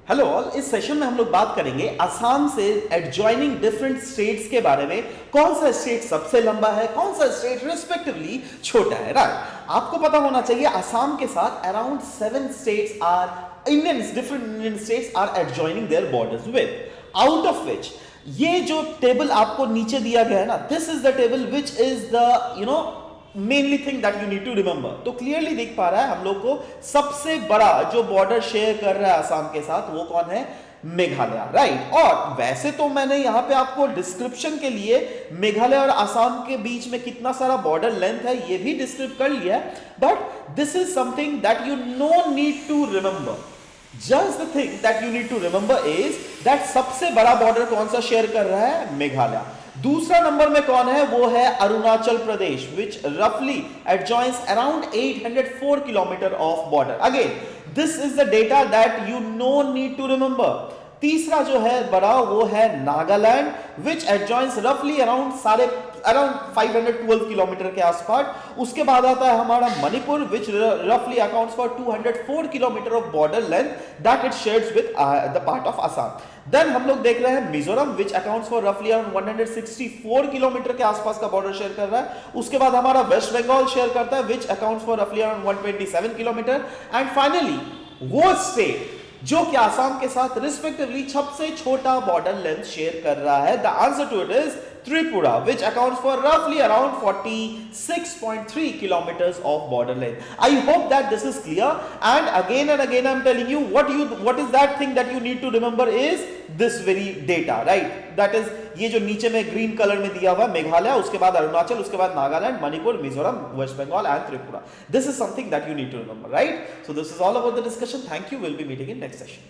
Hello all, इस session में हम लोग बात करेंगे असम से एडजॉइनिंग डिफरेंट स्टेट्स के बारे में। कौन सा स्टेट सबसे लंबा है, कौन सा स्टेट रिस्पेक्टिवली छोटा है। राइट, आपको पता होना चाहिए असम के साथ around 7 states are different Indian states are adjoining their borders with, out of which ये जो टेबल आपको नीचे दिया गया है ना, this is the table which is the mainly thing that you need to remember. तो क्लियरली देख पा रहा है हम लोग को सबसे बड़ा जो बॉर्डर शेयर कर रहा है असम के साथ वो कौन है, मेघालय। राइट, और वैसे तो मैंने यहां पे आपको डिस्क्रिप्शन के लिए मेघालय और असम के बीच में कितना सारा बॉर्डर लेंथ है ये भी डिस्क्राइब कर लिया है, but this is something that you no need to remember. Just the thing that you need to remember is that सबसे बड़ा बॉर्डर कौन सा शेयर कर रहा है, मेघालय। दूसरा नंबर में कौन है, वो है Arunachal Pradesh, which roughly adjoins around 804 kilometer of border. Again, this is the data that you no need to remember. तीसरा जो है बड़ा वो है Nagaland, which adjoins roughly around 512 kilometre के आसपास। उसके बाद आता है हमारा Manipur, which roughly accounts for 204 kilometre of border length that it shares with the part of Assam. Then हम लोग देख रहे हैं Mizoram, which accounts for roughly around 164 kilometre के आसपास का बॉर्डर शेयर कर रहा है। उसके बाद हमारा वेस्ट बंगाल शेयर करता है, which accounts for roughly around 127 kilometre. And finally वो स्टेट जो कि आसाम के साथ रिस्पेक्टिवली सबसे छोटा बॉर्डर लेंथ शेयर कर रहा है, the answer to it is Tripura, which accounts for roughly around 46.3 kilometers of border length. I hope that this is clear, and again I'm telling you what is that thing that you need to remember is this very data, right? That is ये जो नीचे में green colour में दिया हुआ मेघालय, उसके बाद अरुणाचल, उसके बाद Nagaland, Manipur, Mizoram, West Bengal and Tripura. This is something that you need to remember, right? So this is all about the discussion. Thank you. We'll be meeting in next session.